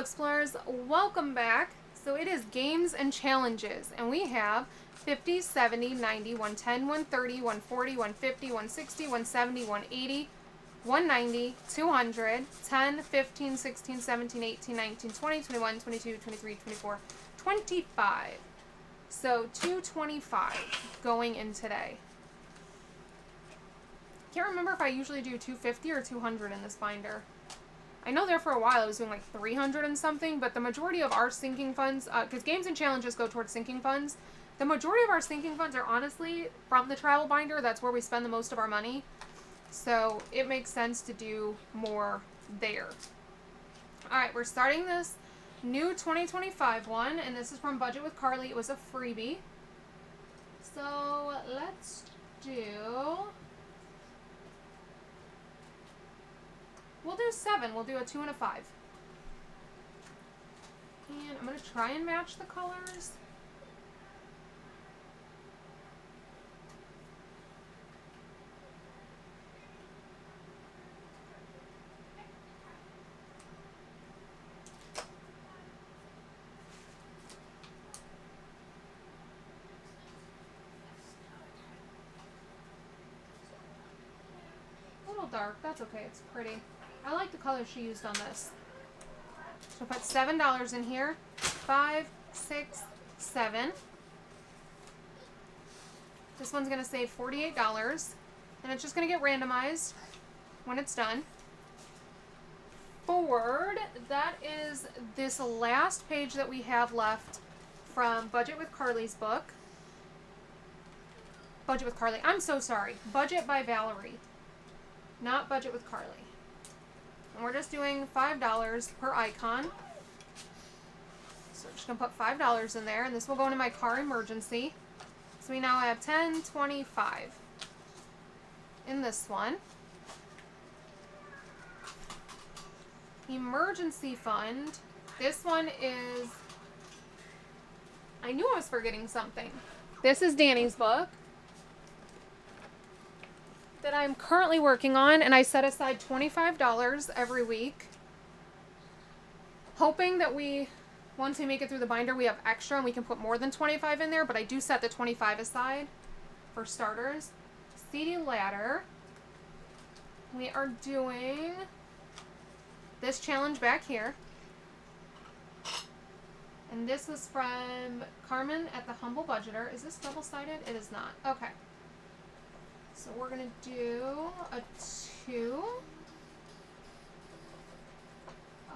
Explorers, welcome back. So it is games and challenges, and we have 50, 70, 90, 110, 130, 140, 150, 160, 170, 180, 190, 200, 10, 15, 16, 17, 18, 19, 20, 21, 22, 23, 24, 25. So 225 going in today. Can't remember if I usually do 250 or 200 in this binder. I know there for a while I was doing like 300 and something, but the majority of our sinking funds, because games and challenges go towards sinking funds, the majority of our sinking funds are honestly from the travel binder. That's where we spend the most of our money. So it makes sense to do more there. Alright, we're starting this new 2025 one, and this is from Budget with Carly. It was a freebie. So let's do... We'll do 7. We'll do a 2 and a 5. And I'm going to try and match the colors. A little dark. That's okay. It's pretty. I like the color she used on this. So put $7 in here. 5, 6, 7. This one's going to save $48. And it's just going to get randomized when it's done. Forward, that is this last page that we have left from Budget with Carly's book. Budget with Carly. I'm so sorry. Budget by Valerie. Not Budget with Carly. And we're just doing $5 per icon. So we're just going to put $5 in there, and this will go into my car emergency. So we now have 10, 25 in this one. Emergency fund. This one is... I knew I was forgetting something. This is Danny's book that I'm currently working on, and I set aside $25 every week, hoping that once we make it through the binder, we have extra and we can put more than 25 in there, but I do set the 25 aside for starters. CD ladder. We are doing this challenge back here. And this was from Carmen at the Humble Budgeter. Is this double-sided? It is not. Okay. So we're going to do a 2, a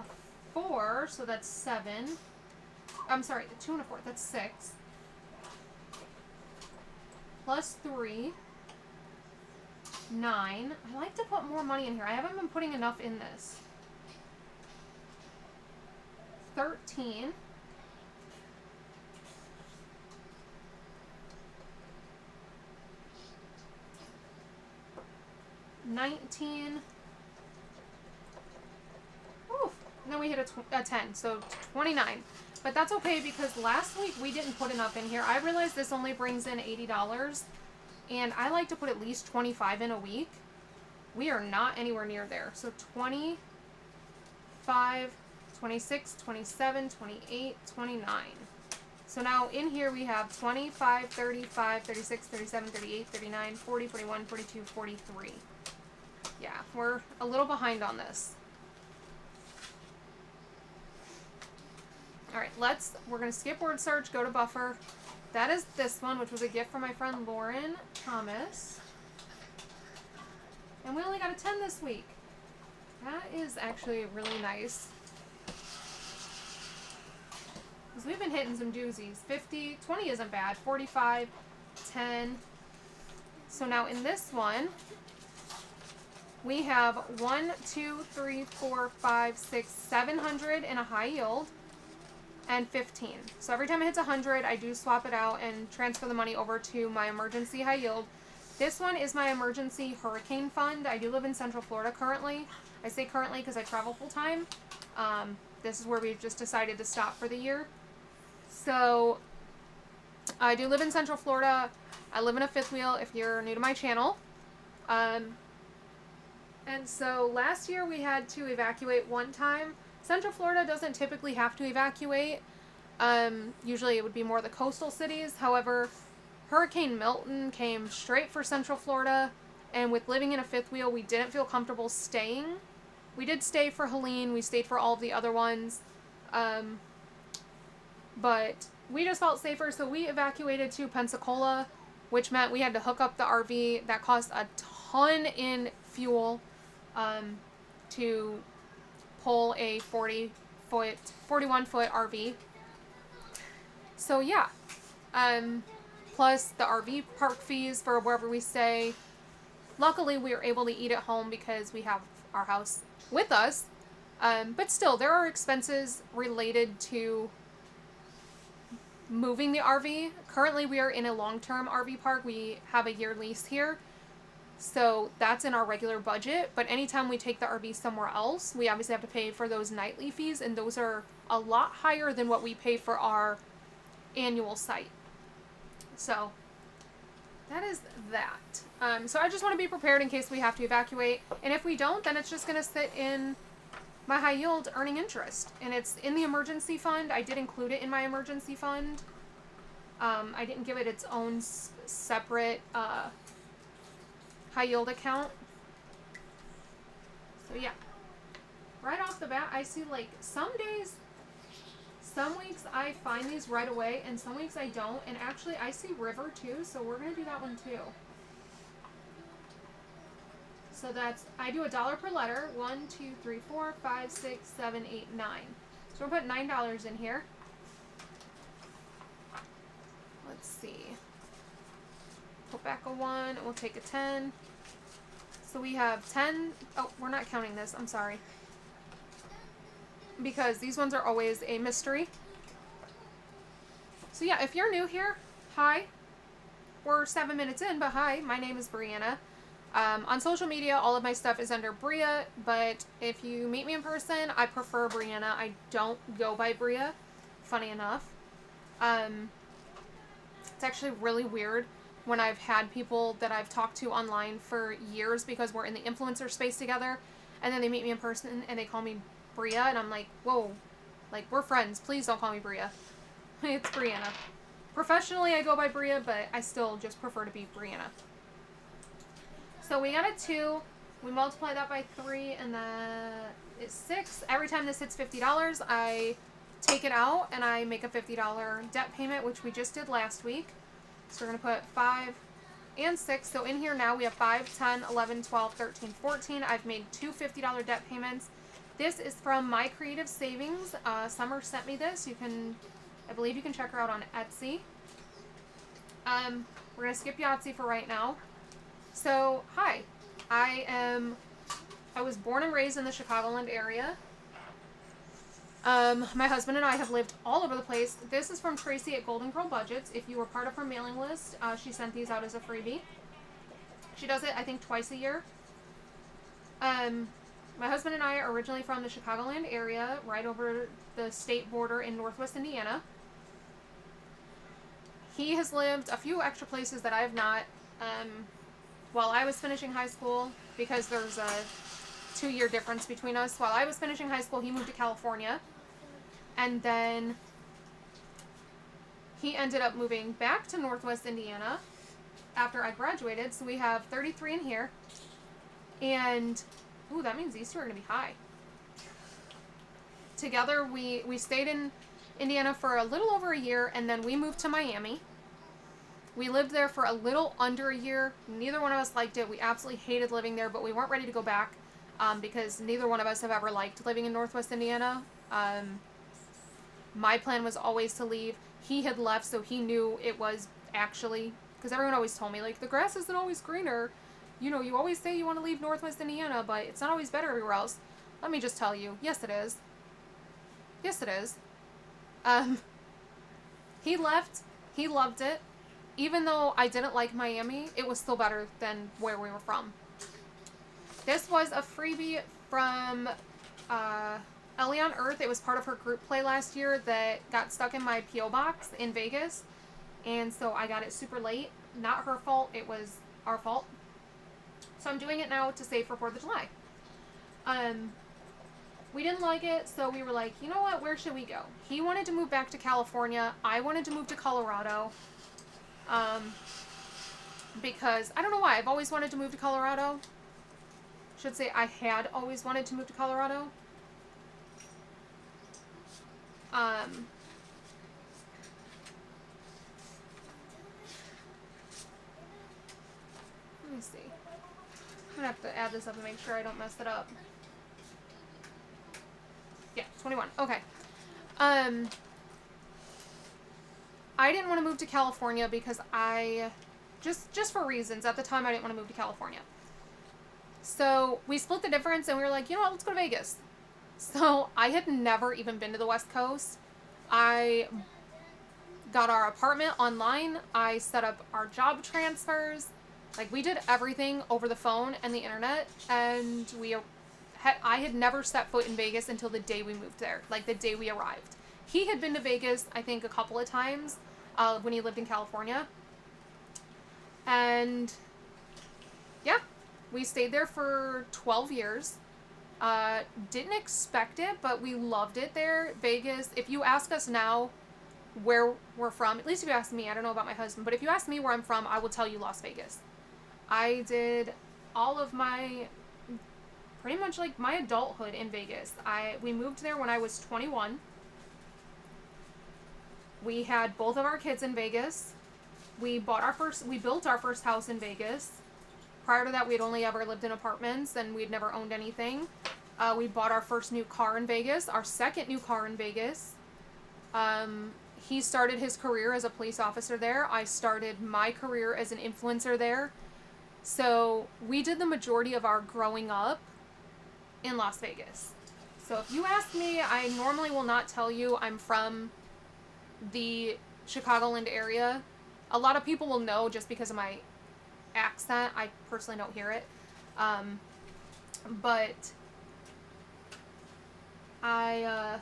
4, so that's 7. I'm sorry, the 2 and a 4, that's 6. Plus 3, 9. I like to put more money in here. I haven't been putting enough in this. 13. 19. Oof. And then we hit a 10, so 29. But that's okay because last week we didn't put enough in here. I realized this only brings in $80, and I like to put at least 25 in a week. We are not anywhere near there. So 25, 26, 27, 28, 29. So now in here we have 25, 35, 36, 37, 38, 39, 40, 41, 42, 43. Yeah, we're a little behind on this. Alright, we're going to skip word search, go to buffer. That is this one, which was a gift from my friend Lauren Thomas. And we only got a 10 this week. That is actually really nice. Because we've been hitting some doozies. 50, 20 isn't bad. 45, 10. So now in this one, we have 1, 2, 3, 4, 5, 6, 700 in a high yield, and 15. So every time it hits 100, I do swap it out and transfer the money over to my emergency high yield. This one is my emergency hurricane fund. I do live in Central Florida currently. I say currently because I travel full time. This is where we've just decided to stop for the year. So I do live in Central Florida. I live in a fifth wheel if you're new to my channel. And so last year we had to evacuate one time Central Florida doesn't typically have to evacuate. Usually it would be more the coastal cities. However, Hurricane Milton came straight for Central Florida, and with living in a fifth wheel, we didn't feel comfortable staying. We did stay for Helene, we stayed for all of the other ones, but we just felt safer, so we evacuated to Pensacola, which meant we had to hook up the RV. That cost a ton in fuel to pull a 41-foot RV. So yeah, plus the RV park fees for wherever we stay. Luckily, we were able to eat at home because we have our house with us. But still, there are expenses related to moving the RV. Currently, we are in a long-term RV park. We have a year lease here. So that's in our regular budget. But anytime we take the RV somewhere else, we obviously have to pay for those nightly fees. And those are a lot higher than what we pay for our annual site. So that is that. So I just want to be prepared in case we have to evacuate. And if we don't, then it's just going to sit in my high yield earning interest. And it's in the emergency fund. I did include it in my emergency fund. I didn't give it its own separate high yield account. So yeah. Right off the bat, I see like some days, some weeks I find these right away and some weeks I don't. And actually I see River too, so we're going to do that one too. So that's, I do $1 per letter. 1, 2, 3, 4, 5, 6, 7, 8, 9. So we'll put $9 in here. Let's see. Put back a 1, and we'll take a 10. So we have 10. Oh, we're not counting this. I'm sorry. Because these ones are always a mystery. So yeah, if you're new here, hi. We're 7 minutes in, but hi, my name is Brianna. On social media, all of my stuff is under Bria, but if you meet me in person, I prefer Brianna. I don't go by Bria, funny enough. It's actually really weird when I've had people that I've talked to online for years because we're in the influencer space together, and then they meet me in person and they call me Bria, and I'm like, whoa, like, we're friends. Please don't call me Bria. It's Brianna. Professionally, I go by Bria, but I still just prefer to be Brianna. So we got a 2, we multiply that by 3, and then it's 6. Every time this hits $50, I take it out and I make a $50 debt payment, which we just did last week. So we're going to put 5 and 6. So in here now we have 5, 10, 11, 12, 13, 14. I've made 2 $50 debt payments. This is from My Creative Savings. Summer sent me this. You can, I believe you can check her out on Etsy. We're going to skip Yahtzee for right now. So, hi, I was born and raised in the Chicagoland area. My husband and I have lived all over the place. This is from Tracy at Golden Girl Budgets. If you were part of her mailing list, she sent these out as a freebie. She does it, I think, twice a year. My husband and I are originally from the Chicagoland area, right over the state border in Northwest Indiana. He has lived a few extra places that I have not. While I was finishing high school, because there's a 2-year difference between us, while I was finishing high school, he moved to California. And then he ended up moving back to Northwest Indiana after I graduated. So we have 33 in here. And, ooh, that means these two are going to be high. Together, we stayed in Indiana for a little over a year, and then we moved to Miami. We lived there for a little under a year. Neither one of us liked it. We absolutely hated living there, but we weren't ready to go back because neither one of us have ever liked living in Northwest Indiana. My plan was always to leave. He had left, so he knew it was actually, because everyone always told me, like, the grass isn't always greener. You know, you always say you want to leave Northwest Indiana, but it's not always better everywhere else. Let me just tell you, yes it is. Yes it is. He left. He loved it. Even though I didn't like Miami, it was still better than where we were from. This was a freebie from Ellie on Earth. It was part of her group play last year that got stuck in my P.O. box in Vegas. And so I got it super late. Not her fault. It was our fault. So I'm doing it now to save for 4th of July. We didn't like it, so we were like, you know what, where should we go? He wanted to move back to California. I wanted to move to Colorado. Because, I don't know why, I've always wanted to move to Colorado. Should say I had always wanted to move to Colorado. Let me see. I'm gonna have to add this up and make sure I don't mess it up. Yeah, 21. Okay. I didn't want to move to California because just for reasons. At the time, I didn't want to move to California. So we split the difference and we were like, you know what, let's go to Vegas. So I had never even been to the West Coast. I got our apartment online. I set up our job transfers. Like, we did everything over the phone and the internet. And I had never set foot in Vegas until the day we moved there. Like, the day we arrived. He had been to Vegas, I think, a couple of times when he lived in California. And yeah, we stayed there for 12 years. Didn't expect it, but we loved it there. Vegas, if you ask us now where we're from, at least if you ask me, I don't know about my husband, but if you ask me where I'm from, I will tell you Las Vegas. I did all of my, pretty much like my adulthood in Vegas. We moved there when I was 21. We had both of our kids in Vegas. We built our first house in Vegas. Prior to that, we had only ever lived in apartments and we'd never owned anything. We bought our first new car in Vegas, our second new car in Vegas. He started his career as a police officer there. I started my career as an influencer there. So we did the majority of our growing up in Las Vegas. So if you ask me, I normally will not tell you I'm from the Chicagoland area. A lot of people will know just because of my accent. I personally don't hear it. But I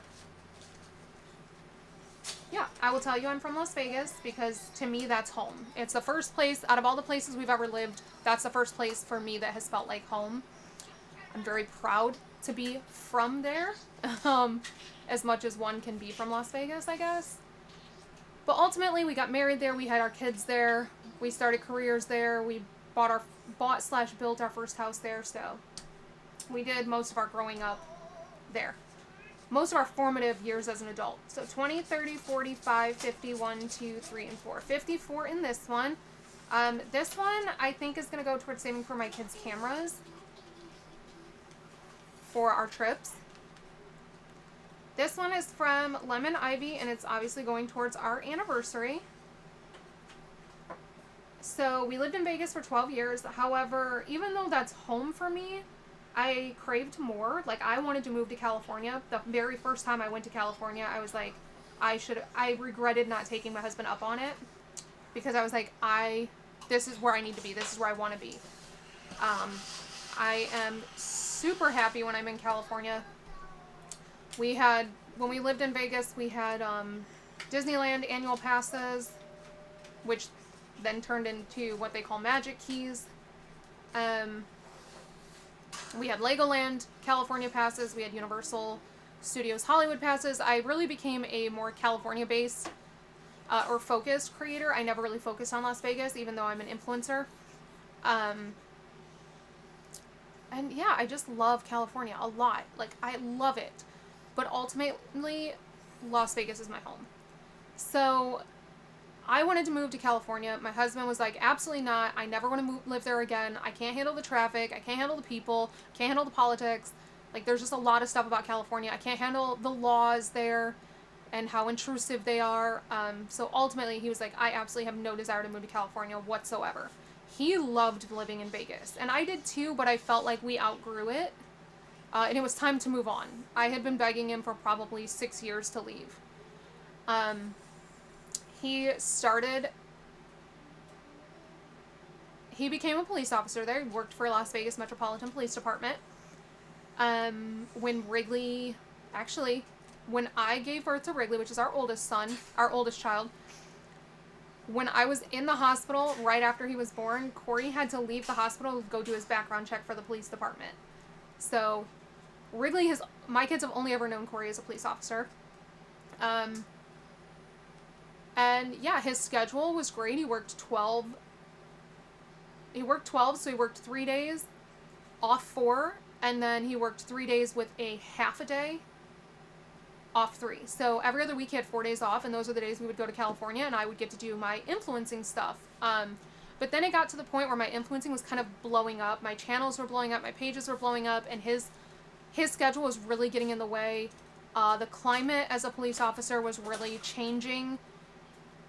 will tell you I'm from Las Vegas because to me that's home. It's the first place, out of all the places we've ever lived, that's the first place for me that has felt like home. I'm very proud to be from there, as much as one can be from Las Vegas, I guess. But ultimately, we got married there. We had our kids there. We started careers there. We built our first house there. So we did most of our growing up there. Most of our formative years as an adult. So 20, 30, 45, 50, 1, 2, 3, and 4. 54 in this one. This one, I think, is going to go towards saving for my kids' cameras for our trips. This one is from Lemon Ivy, and it's obviously going towards our anniversary. So we lived in Vegas for 12 years. However, even though that's home for me, I craved more. Like, I wanted to move to California. The very first time I went to California, I was like, I regretted not taking my husband up on it. Because I was like, this is where I need to be. This is where I want to be. I am super happy when I'm in California. When we lived in Vegas, we had Disneyland annual passes, which then turned into what they call Magic Keys. We had Legoland California passes. We had Universal Studios Hollywood passes. I really became a more California-based or focused creator. I never really focused on Las Vegas, even though I'm an influencer. And yeah, I just love California a lot. Like, I love it. But ultimately, Las Vegas is my home. So I wanted to move to California. My husband was like, absolutely not. I never want to live there again. I can't handle the traffic. I can't handle the people. Can't handle the politics. Like, there's just a lot of stuff about California. I can't handle the laws there and how intrusive they are. So ultimately, he was like, I absolutely have no desire to move to California whatsoever. He loved living in Vegas. And I did too, but I felt like we outgrew it. And it was time to move on. I had been begging him for probably 6 years to leave. He became a police officer there. He worked for Las Vegas Metropolitan Police Department. When I gave birth to Wrigley, which is our oldest child, when I was in the hospital right after he was born, Corey had to leave the hospital to go do his background check for the police department. So Wrigley has my kids have only ever known Corey as a police officer. And yeah, his schedule was great. He worked 12, so he worked 3 days, off 4, and then he worked 3 days with a half a day, off 3. So every other week he had 4 days off, and those are the days we would go to California, and I would get to do my influencing stuff. But then it got to the point where my influencing was kind of blowing up. My channels were blowing up, my pages were blowing up, and his schedule was really getting in the way. The climate as a police officer was really changing.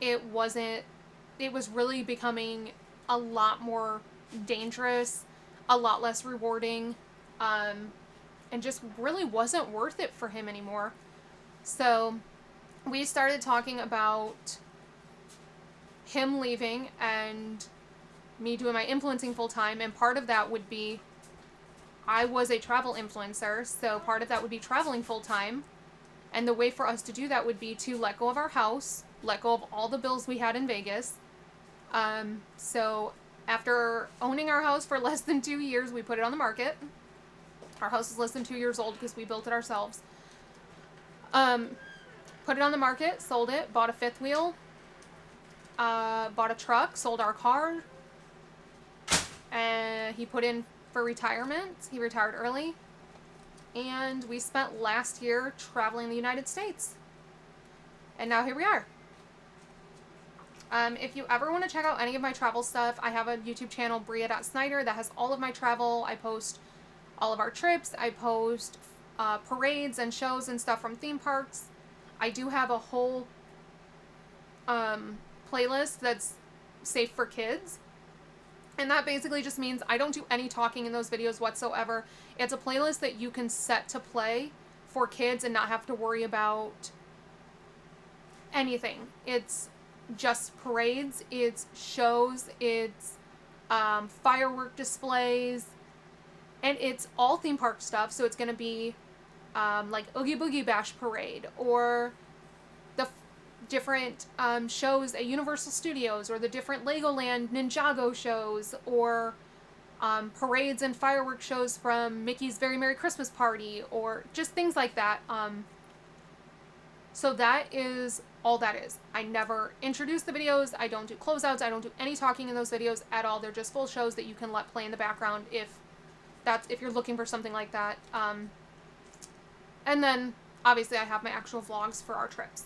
It was really becoming a lot more dangerous, a lot less rewarding, and just really wasn't worth it for him anymore. So we started talking about him leaving and me doing my influencing full time, and part of that would be, I was a travel influencer, so part of that would be traveling full time, and the way for us to do that would be to let go of our house, let go of all the bills we had in Vegas. So after owning our house for less than 2 years, we put it on the market. Our house is less than 2 years old because we built it ourselves. Put it on the market, sold it, bought a fifth wheel, bought a truck, sold our car, and he put in for retirement. He retired early, and we spent last year traveling the United States, and now here we are. If you ever want to check out any of my travel stuff, I have a YouTube channel, Bria.Snyder, that has all of my travel. I post all of our trips. I post parades and shows and stuff from theme parks. I do have a whole playlist that's safe for kids. And that basically just means I don't do any talking in those videos whatsoever. It's a playlist that you can set to play for kids and not have to worry about anything. It's just parades, it's shows, it's firework displays, and it's all theme park stuff. So it's going to be like Oogie Boogie Bash Parade, or the different shows at Universal Studios, or the different Legoland Ninjago shows, or parades and firework shows from Mickey's Very Merry Christmas Party, or just things like that. So that is all that is. I never introduce the videos. I don't do closeouts. I don't do any talking in those videos at all. They're just full shows that you can let play in the background if you're looking for something like that. And then obviously I have my actual vlogs for our trips.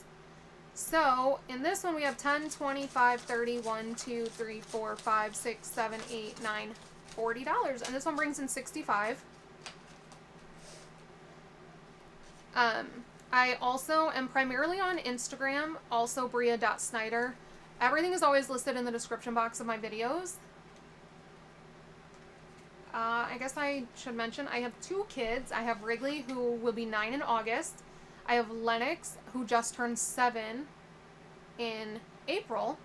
So in this one we have 10, 25, 30, 1, 2, 3, 4, 5, 6, 7, 8, 9, $40. And this one brings in 65. I also am primarily on Instagram, also Bria.Snyder. Everything is always listed in the description box of my videos. I guess I should mention I have 2 kids. I have Wrigley, who will be 9 in August. I have Lennox, who just turned 7 in April.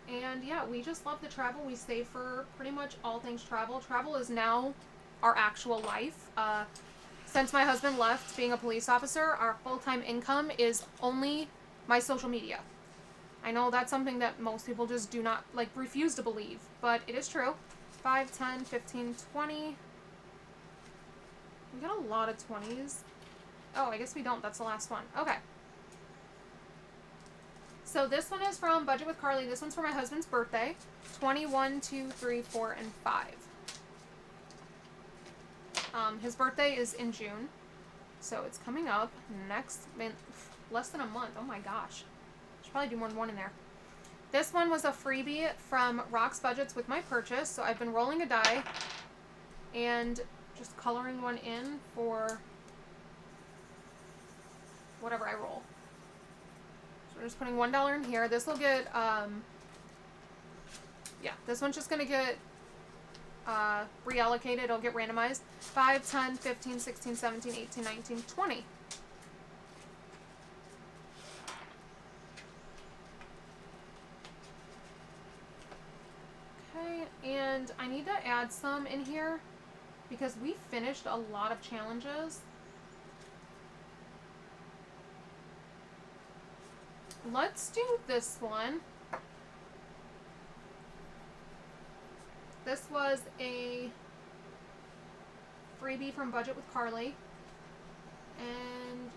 And yeah, we just love to travel. We save for pretty much all things travel. Travel is now our actual life. Since my husband left being a police officer, our full-time income is only my social media. I know that's something that most people just do not, refuse to believe, but it is true. 5, 10, 15, 20. We got a lot of 20s. Oh, I guess we don't. That's the last one. Okay. So this one is from Budget with Carly. This one's for my husband's birthday. 21, 2, 3, 4, and 5. His birthday is in June, so it's coming up next month, less than a month. Oh my gosh. Should probably do more than one in there. This one was a freebie from Rock's Budgets with my purchase, so I've been rolling a die and just coloring one in for whatever I roll. So we're just putting $1 in here. This will get, this one's just going to get reallocated. It'll get randomized. 5, 10, 15, 16, 17, 18, 19, 20. Okay, and I need to add some in here because we finished a lot of challenges. Let's do this one. This was a freebie from Budget with Carly. And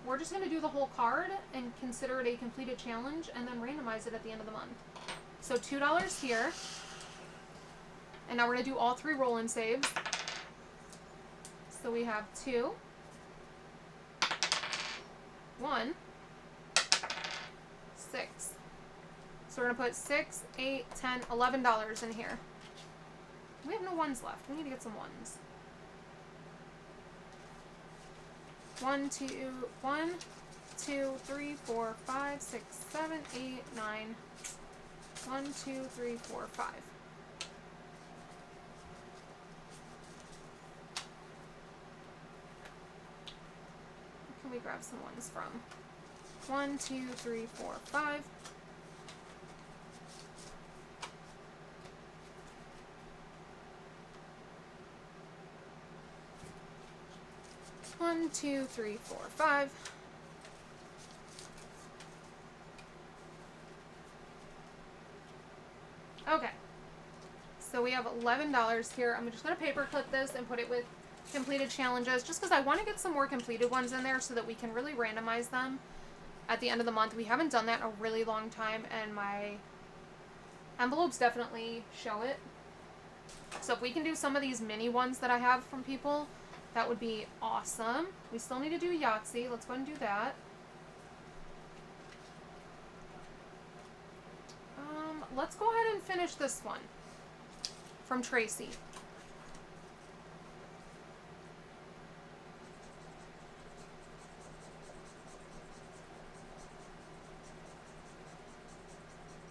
we're just going to do the whole card and consider it a completed challenge and then randomize it at the end of the month. So $2 here. And now we're going to do all 3 roll-in saves. So we have 2, 1, 6. So we're going to put 6, 8, 10, $11 in here. We have no 1s left. We need to get some 1s. 1, 2, 1, 2, 3, 4, 5, 6, 7, 8, 9. 1, 2, 3, 4, 5. Can we grab some 1s from? 1, 2, 3, 4, 5. One, 2, 3, 4, 5. Okay. So we have $11 here. I'm just going to paper clip this and put it with completed challenges just because I want to get some more completed ones in there so that we can really randomize them at the end of the month. We haven't done that in a really long time and my envelopes definitely show it. So if we can do some of these mini ones that I have from people, that would be awesome. We still need to do Yahtzee. Let's go ahead and do that. Let's go ahead and finish this one from Tracy.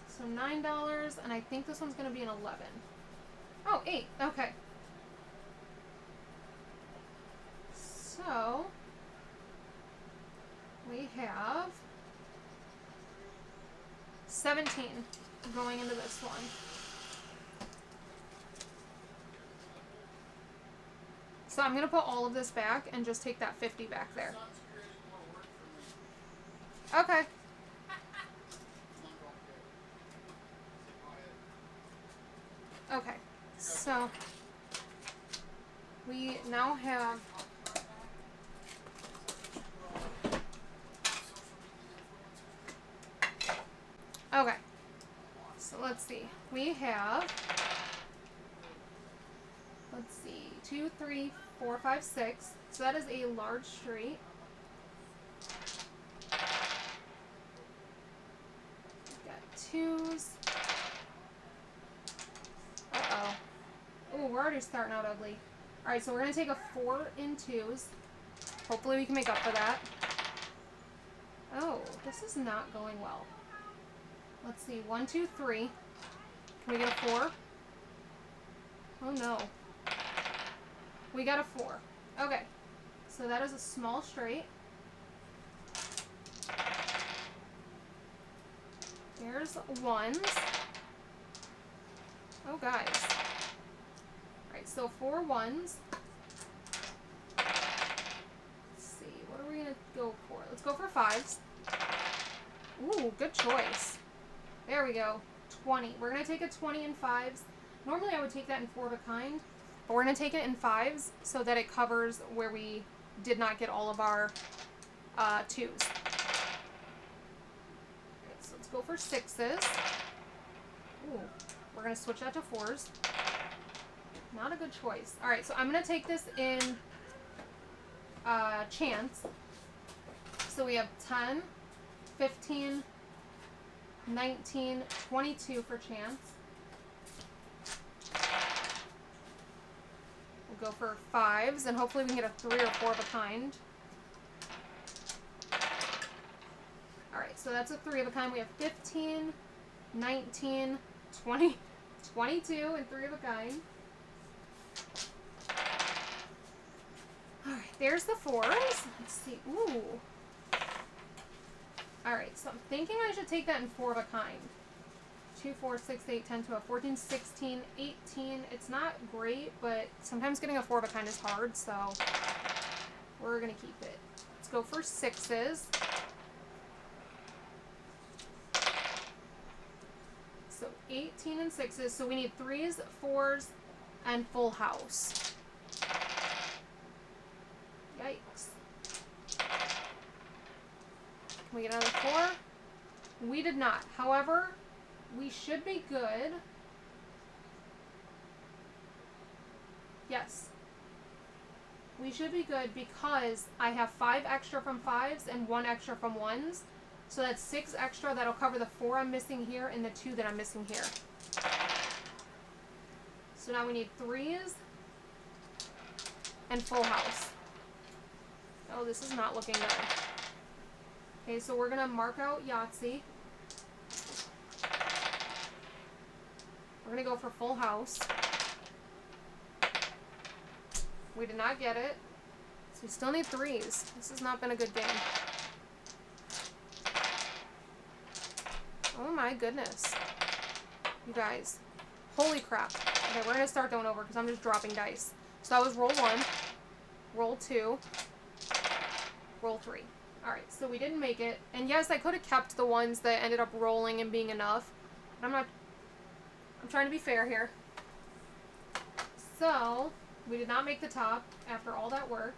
So $9, and I think this one's going to be an 11. Oh, 8. Okay. So we have 17 going into this one. So I'm going to put all of this back and just take that 50 back there. Okay. Okay. So we now have okay. So let's see. We have, let's see, 2, 3, 4, 5, 6. So that is a large street. We've got 2s. Uh-oh. Ooh, we're already starting out ugly. Alright, so we're going to take a 4 in 2s. Hopefully we can make up for that. Oh, this is not going well. Let's see, 1, 2, 3. Can we get a 4? Oh no. We got a 4. Okay. So that is a small straight. There's 1s. Oh guys. Alright, so 4 1s. Let's see, what are we gonna go for? Let's go for 5s. Ooh, good choice. There we go. 20. We're going to take a 20 in 5s. Normally I would take that in 4 of a kind, but we're going to take it in 5s so that it covers where we did not get all of our 2s. Okay, so let's go for 6s. Ooh, we're going to switch that to 4s. Not a good choice. Alright, so I'm going to take this in chance. So we have 10, 15, 19, 22 for chance. We'll go for 5s, and hopefully we can get a 3 or 4 of a kind. Alright, so that's a 3 of a kind. We have 15, 19, 20, 22, and 3 of a kind. Alright, there's the 4s. Let's see. Ooh. Alright, so I'm thinking I should take that in 4 of a kind. 2, 4, 6, 8, 10, 12, 14, 16, 18. It's not great, but sometimes getting a 4 of a kind is hard, so we're going to keep it. Let's go for 6s. So 18 and 6s. So we need 3s, 4s, and full house. Yikes. Can we get another 4? We did not. However, we should be good. Yes. We should be good because I have 5 extra from 5s and 1 extra from 1s. So that's 6 extra. That'll cover the 4 I'm missing here and the 2 that I'm missing here. So now we need 3s and full house. Oh, this is not looking good. Okay, so we're going to mark out Yahtzee. We're going to go for full house. We did not get it. So we still need 3s. This has not been a good game. Oh my goodness. You guys. Holy crap. Okay, we're going to start going over because I'm just dropping dice. So that was roll 1, roll 2, roll 3. Alright, so we didn't make it. And yes, I could have kept the ones that ended up rolling and being enough. But I'm trying to be fair here. So, we did not make the top after all that work.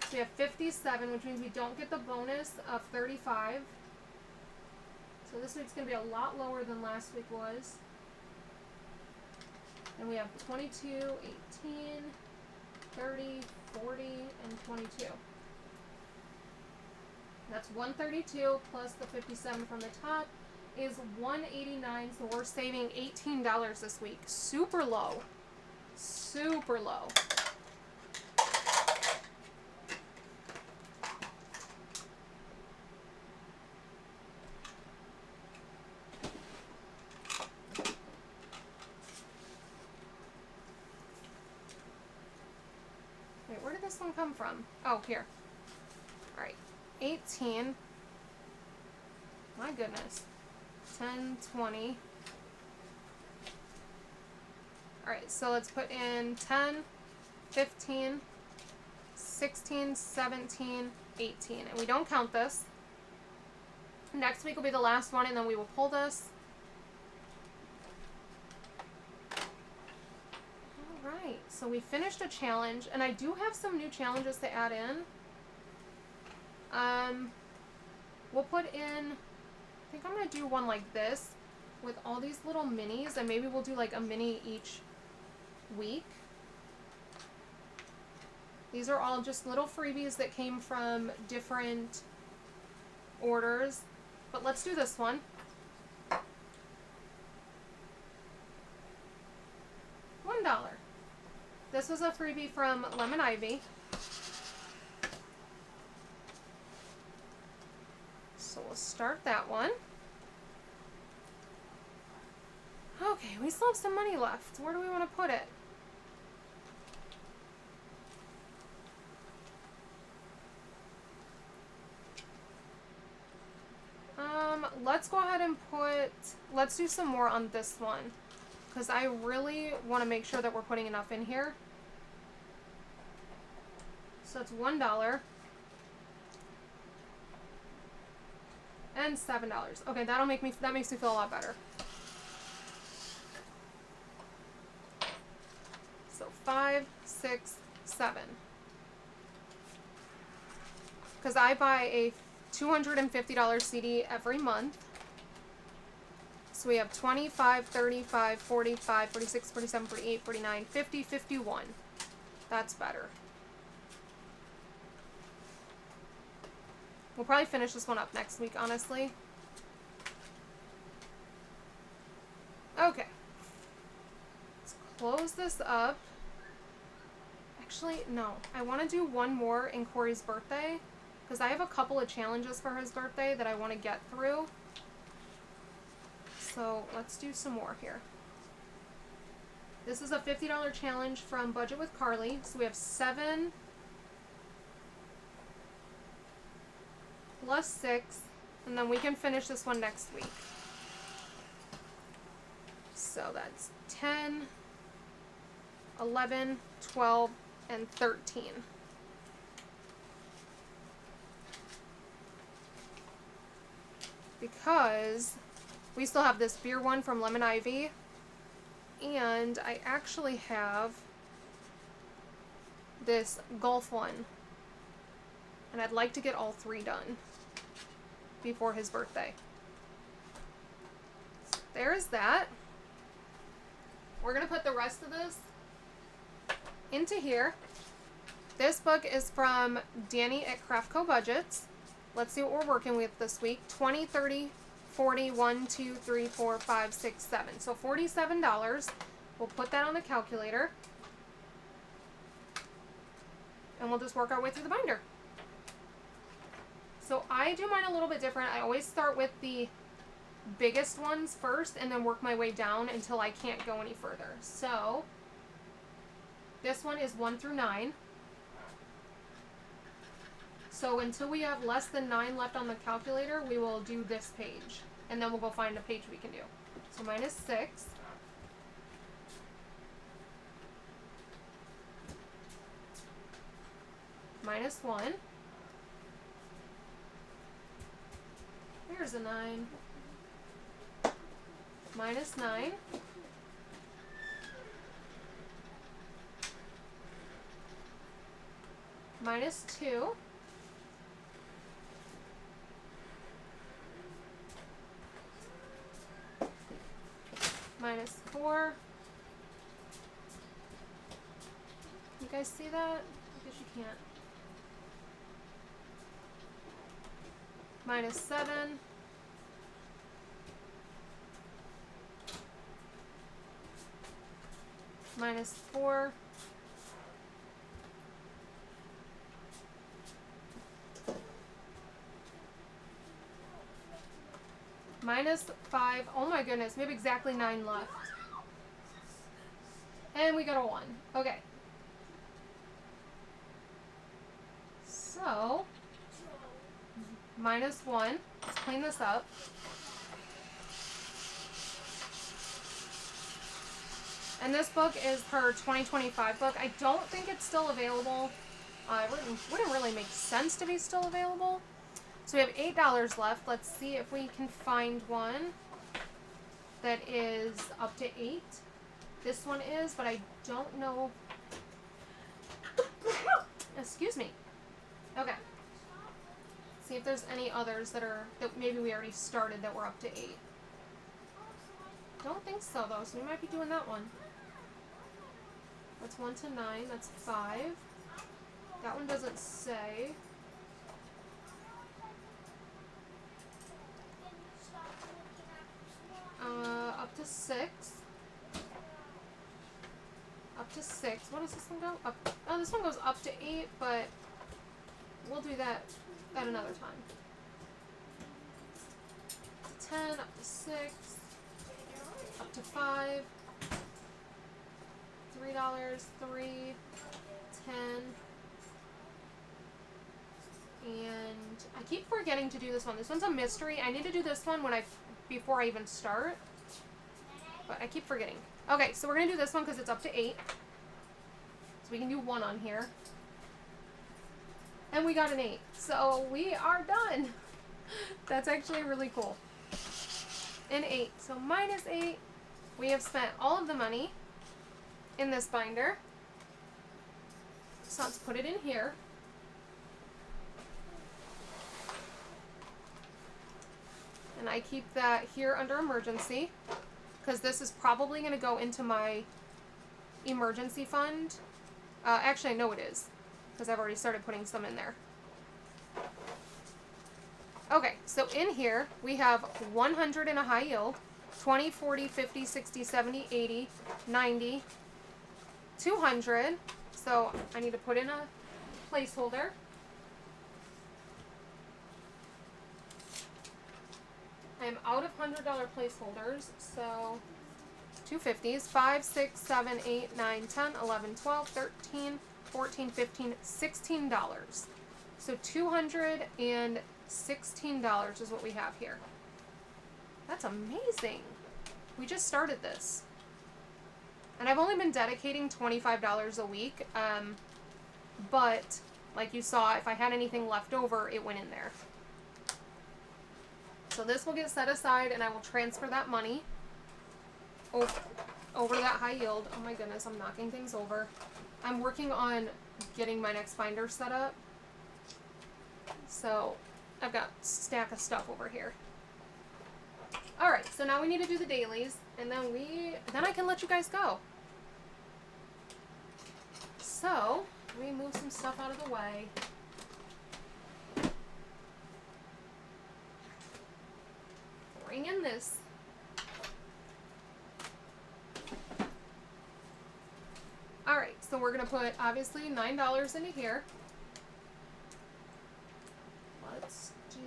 So we have 57, which means we don't get the bonus of 35. So this week's going to be a lot lower than last week was. And we have 22, 18, 30, 40, and 22. That's 132 plus the 57 from the top is 189, so we're saving $18 this week. Super low. Super low. Wait, where did this one come from? Oh, here. Alright. 18. My goodness. 10, 20. Alright, so let's put in 10, 15, 16, 17, 18. And we don't count this. Next week will be the last one, and then we will pull this. Alright, so we finished a challenge, and I do have some new challenges to add in. We'll put in, I think I'm going to do one like this with all these little minis, and maybe we'll do like a mini each week. These are all just little freebies that came from different orders, but let's do this one. $1. This was a freebie from Lemon Ivy. So we'll start that one. Okay, we still have some money left. Where do we want to put it? Let's go ahead and let's do some more on this one, because I really want to make sure that we're putting enough in here. So it's $1. And $7. Okay, that makes me feel a lot better. So 5, 6, 7. Because I buy a $250 CD every month. So we have 25, 35, 45, 46, 47, 48, 49, 50, 51. That's better. We'll probably finish this one up next week, honestly. Okay. Let's close this up. Actually, no. I want to do one more in Corey's birthday, because I have a couple of challenges for his birthday that I want to get through. So let's do some more here. This is a $50 challenge from Budget with Carly. So we have 7 plus 6, and then we can finish this one next week. So that's 10, 11, 12, and 13. Because We still have this beer one from Lemon Ivy. And I actually have this golf one. And I'd like to get all 3 done before his birthday. So there's that. We're going to put the rest of this into here. This book is from Danny at Craftco Budgets. Let's see what we're working with this week. 20, 30, 40, 1, 2, 3, 4, 5, 6, 7. So $47. We'll put that on the calculator. And we'll just work our way through the binder. So I do mine a little bit different. I always start with the biggest ones first and then work my way down until I can't go any further. So this one is 1 through 9. So until we have less than 9 left on the calculator, we will do this page. And then we'll go find a page we can do. So mine is 6. Minus 1. Here's a 9. Minus 9. Minus 2. Minus 4. You guys see that? I guess you can't. Minus 7. Minus 4. Minus 5. Oh my goodness, we have exactly 9 left. And we got a 1. Okay. So, minus 1. Let's clean this up. And this book is her 2025 book. I don't think it's still available. It wouldn't really make sense to be still available. So we have $8 left. Let's see if we can find one that is up to 8. This one is, but I don't know. Excuse me. Okay. See if there's any others that maybe we already started that were up to 8. Don't think so though, so we might be doing that one. That's 1 to 9, that's 5. That one doesn't say. Up to 6. Up to 6. What does this one go? Up. Oh, this one goes up to 8, but we'll do that at another time. Up to 10, up to 6, up to 5. $3, 3, 10. And I keep forgetting to do this one. This one's a mystery. I need to do this one before I even start. But I keep forgetting. Okay, so we're going to do this one because it's up to 8. So we can do 1 on here. And we got an 8. So we are done. That's actually really cool. An 8. So minus 8. We have spent all of the money in this binder. So let's put it in here. And I keep that here under emergency because this is probably going to go into my emergency fund. Actually, I know it is because I've already started putting some in there. Okay, so in here we have 100 in a high yield, 20, 40, 50, 60, 70, 80, 90, 200. So I need to put in a placeholder. I'm out of $100 placeholders, so 250s, 5, 6, 7, 8, 9, 10, 11, 12, 13, 14, 15, $16. So $216 is what we have here. That's amazing. We just started this. And I've only been dedicating $25 a week, but like you saw, if I had anything left over, it went in there. So this will get set aside and I will transfer that money over that high yield. Oh my goodness, I'm knocking things over. I'm working on getting my next binder set up. So I've got a stack of stuff over here. Alright, so now we need to do the dailies, and then I can let you guys go. So, let me move some stuff out of the way. Bring in this. Alright, so we're going to put, obviously, $9 into here. Let's do...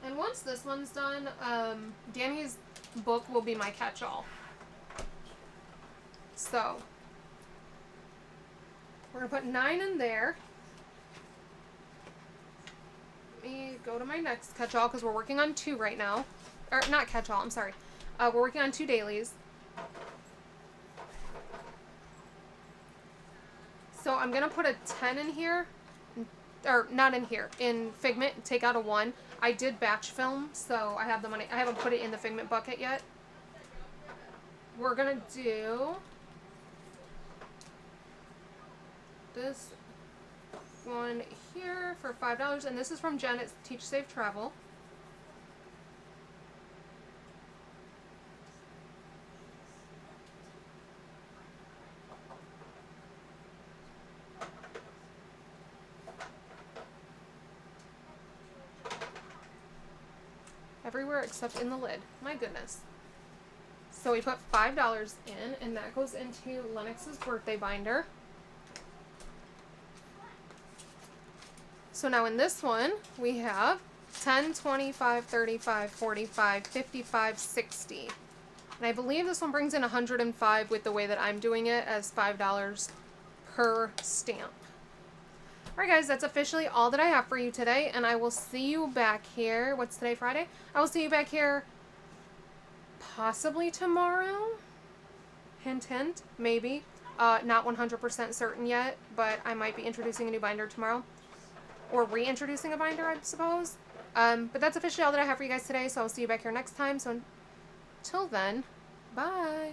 And once this one's done, Danny's book will be my catch-all. So, we're going to put 9 in there. Let me go to my next catch-all because we're working on 2 right now. Or, not catch-all, I'm sorry. We're working on 2 dailies. So I'm going to put a 10 in here. Or, not in here. In Figment, take out a 1. I did batch film, so I have the money. I haven't put it in the Figment bucket yet. We're going to do this one here for $5, and this is from Jen. It's Teach Save Travel. Everywhere except in the lid. My goodness. So we put $5 in, and that goes into Lennox's birthday binder. So now in this one, we have 10, 25, 35, 45, 55, 60. And I believe this one brings in 105 with the way that I'm doing it as $5 per stamp. Alright guys, that's officially all that I have for you today, and I will see you back here. What's today, Friday? I will see you back here possibly tomorrow. Hint, hint, maybe. Not 100% certain yet, but I might be introducing a new binder tomorrow. Or reintroducing a binder, I suppose. But that's officially all that I have for you guys today, so I'll see you back here next time. So until then, bye!